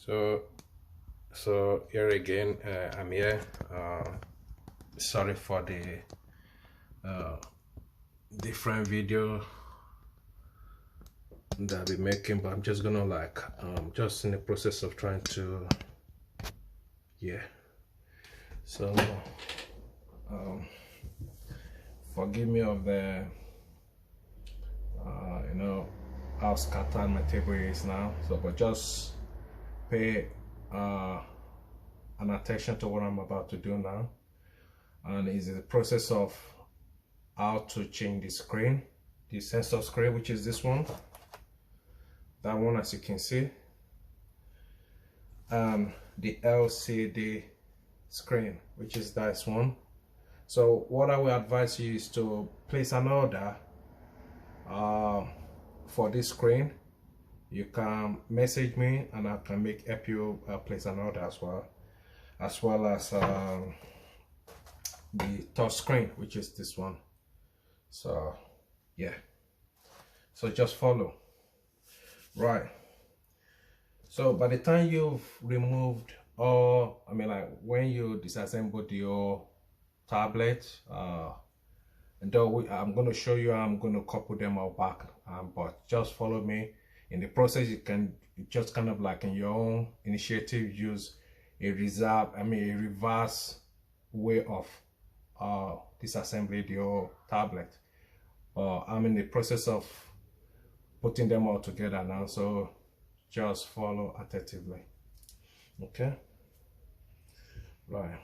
So here again, I'm here. Sorry for the different video that I'll be making, but I'm just gonna like just in the process of trying to, yeah. So forgive me of the you know how scattered my table is now. So but just pay an attention to what I'm about to do now, and it's the process of how to change the screen, the sensor screen, which is this one, that one as you can see, and the LCD screen, which is this one. So what I will advise you is to place an order for this screen. You can message me and I can help you place an order as well as the touch screen, which is this one. So yeah, so just follow. Right, so by the time you've removed all, I mean, like when you disassemble your tablet, and though I'm going to show you how I'm going to couple them all back, but just follow me. In the process, you can just kind of like in your own initiative use a reverse way of disassembling your tablet. I'm in the process of putting them all together now, so just follow attentively. Okay, right.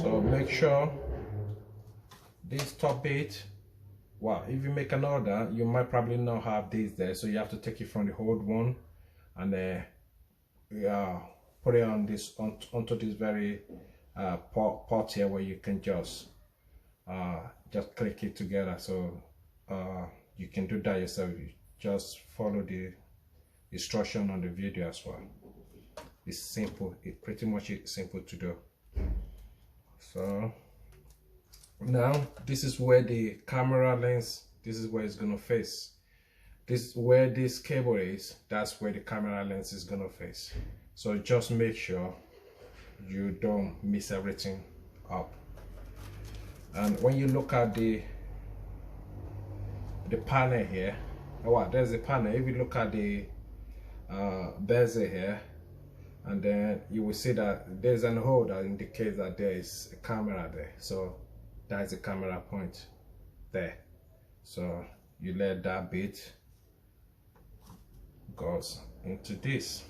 So make sure this top bit, well, if you make an order, you might probably not have this there, so you have to take it from the old one and put it on this onto this very port here, where you can just click it together. So you can do that yourself. You just follow the instruction on the video as well. It's simple. It pretty much is simple to do. So now this is where the camera lens, this is where it's gonna face. This where this cable is, that's where the camera lens is gonna face. So just make sure you don't mess everything up. And when you look at the panel here, there's the panel. If you look at the bezel here, and then you will see that there's an hole that indicates that there is a camera there. So that's the camera point there. So you let that bit goes into this.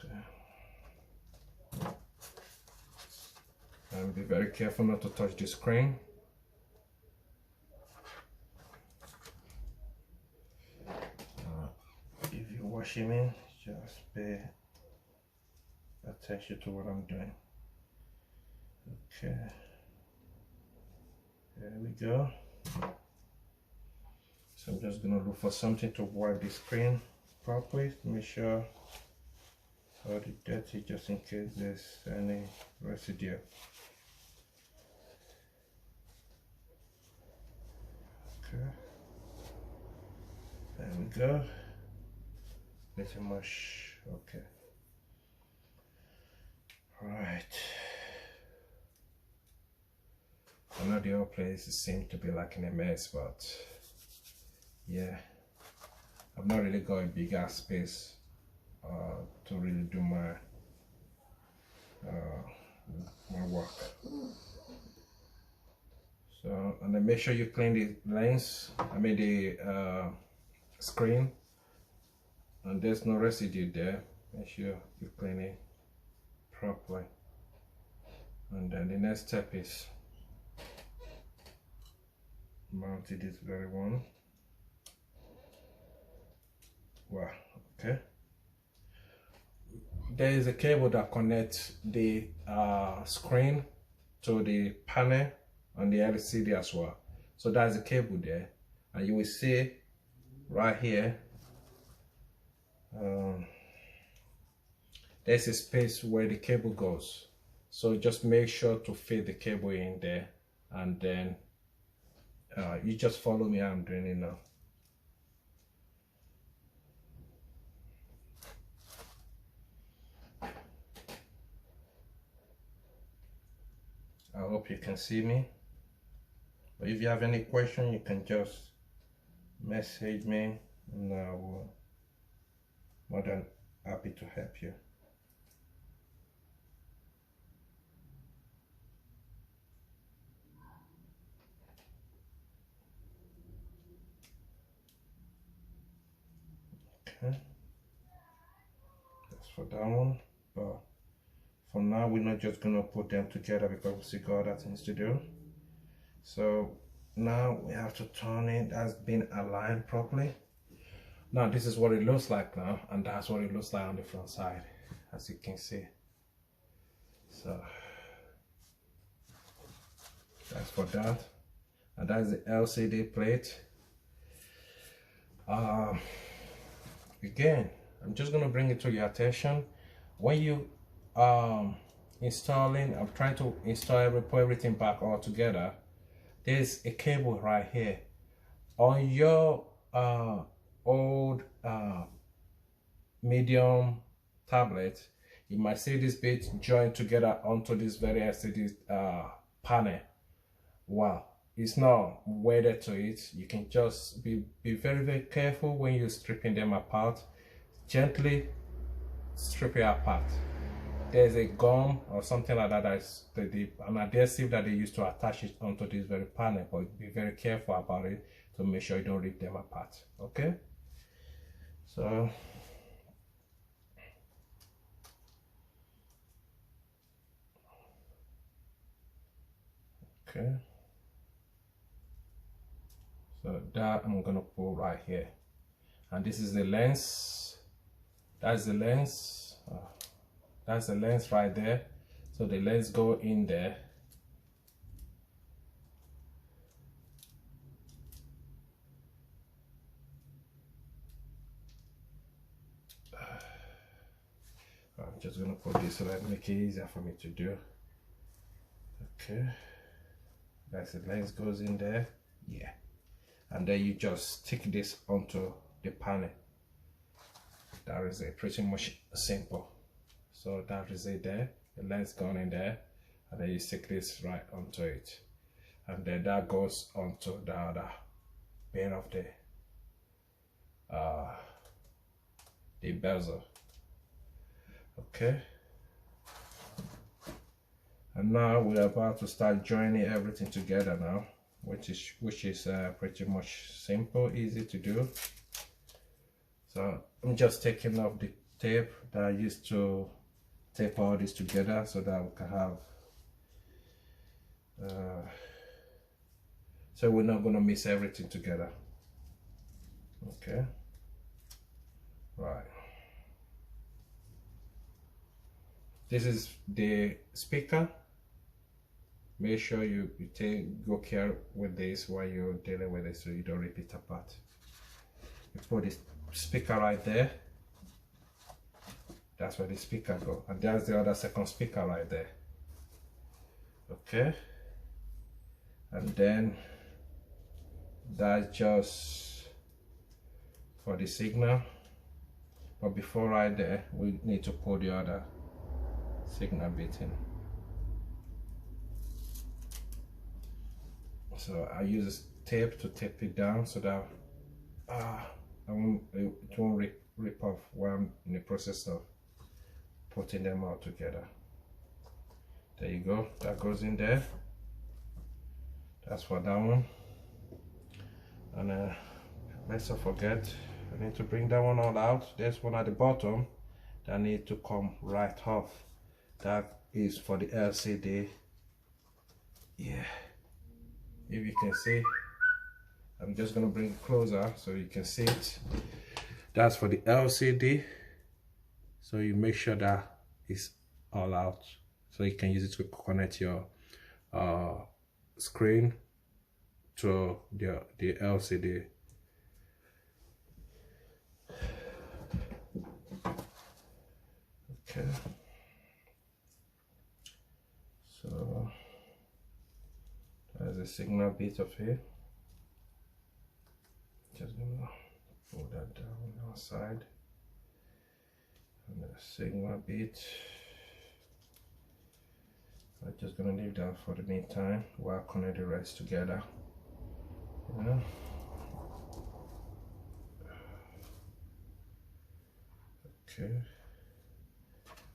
Okay. And be very careful not to touch the screen. Washing in, just pay attention to what I'm doing. Okay, there we go. So I'm just gonna look for something to wipe the screen properly to make sure all the dirty, just in case there's any residue. Okay, there we go. Pretty much okay. Right. I know the whole place seems to be like in a mess, but yeah, I've not really got a bigger space to really do my my work. So, and then make sure you clean the lens, the screen, and there's no residue there. Make sure you clean it properly. And then the next step is mounting this very one. Wow, okay. There is a cable that connects the screen to the panel and the LCD as well. So that's the cable there, and you will see right here there's a space where the cable goes. So just make sure to fit the cable in there, and then you just follow me how I'm doing it now. I hope you can see me. But if you have any question, you can just message me, and I will more than happy to help you. Okay, that's for that one. But for now, we're not just gonna put them together because we still got other things to do. So now we have to turn it. That's been aligned properly. Now this is what it looks like now, and that's what it looks like on the front side, as you can see. So that's for that, and that's the LCD plate. Again, I'm just gonna bring it to your attention. When you installing, I'm trying to install put everything back all together. There's a cable right here on your old Medion tablet. You might see this bit joined together onto this very LCD panel. Wow, it's not welded to it. You can just be very careful when you're stripping them apart. Gently strip it apart. There's a gum or something like that that's an adhesive that they use to attach it onto this very panel, but be very careful about it to make sure you don't rip them apart. Okay, so okay, so that I'm gonna put right here, and this is the lens. That's the lens. That's the lens right there. So the lens go in there. I'm just gonna put this so that make it easier for me to do. Okay, that's the lens goes in there. Yeah, and then you just stick this onto the panel. That is it, pretty much simple. So that is it there, the lens gone in there, and then you stick this right onto it, and then that goes onto the other pin of the bezel. Okay, and now we're about to start joining everything together now, which is pretty much simple, easy to do. So I'm just taking off the tape that I used to tape all this together so that we can have so we're not going to mix everything together. Okay, right, this is the speaker. Make sure you go care with this while you're dealing with it so you don't rip it apart. You put this speaker right there. That's where the speaker go, and that's the other second speaker right there. Okay, and then that's just for the signal, but before right there we need to put the other signal bit in. So I use tape to tape it down so that it won't rip off while I'm in the process of putting them all together. There you go, that goes in there. That's for that one. And let's not forget, I need to bring that one all out. There's one at the bottom that need to come right off. That is for the LCD. Yeah, if you can see, I'm just gonna bring it closer so you can see it. That's for the LCD. So you make sure that it's all out so you can use it to connect your screen to the LCD. Okay, so there's a signal bit of here. Just gonna pull that down on the outside, and the signal bit. I'm just gonna leave that for the meantime while I connect the rest together. Yeah. Okay.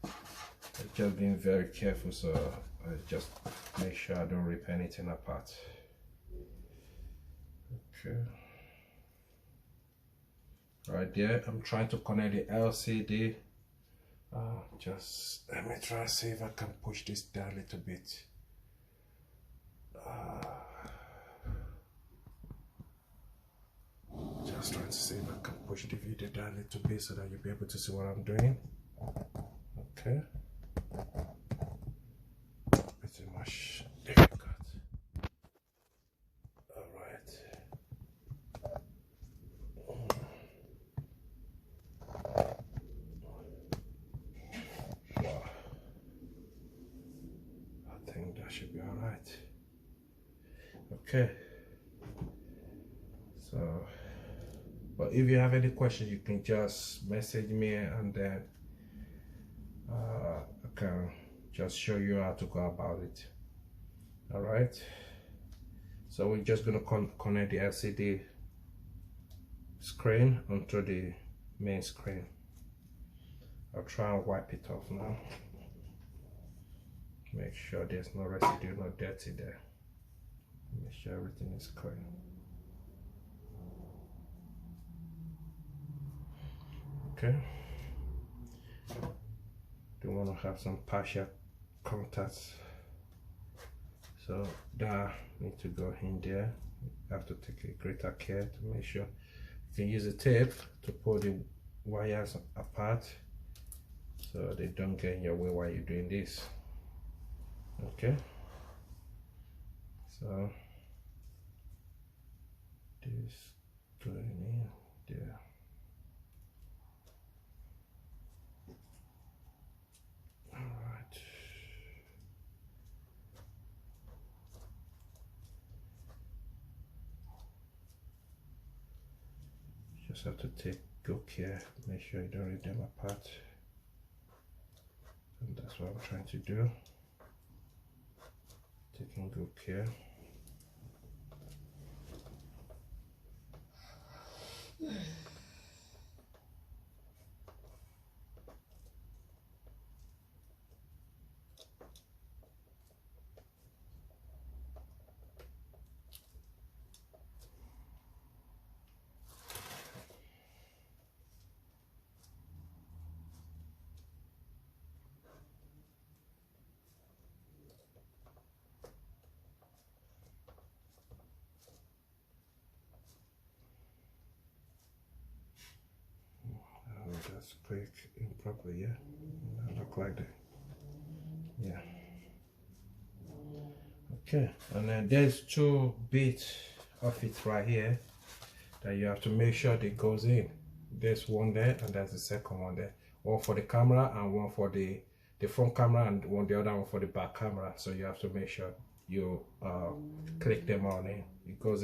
I'm just being very careful, so I just make sure I don't rip anything apart. Okay. Right there, I'm trying to connect the LCD. Just let me try and see if I can push this down a little bit. Just trying to see if I can push the video down a little bit so that you'll be able to see what I'm doing. Okay. Pretty much difficult. Alright. I think that should be alright. Okay. So, but if you have any questions, you can just message me, and then I can just show you how to go about it. All right, so we're just going to connect the LCD screen onto the main screen. I'll try and wipe it off now. Make sure there's no residue, no dirty there. Make sure everything is clean. Okay, do want to have some partial contacts, so that need to go in there. You have to take a greater care to make sure. You can use a tape to pull the wires apart so they don't get in your way while you're doing this. Okay, so this going in there. Alright. Just have to take good care, make sure you don't rip them apart. And that's what I'm trying to do. Taking good care. Just click improper, yeah. Look like that. Yeah. Okay, and then there's 2 bits of it right here that you have to make sure it goes in. There's one there, and there's the second one there. One for the camera and one for the front camera, and the other one for the back camera. So you have to make sure you click them on in. It goes in.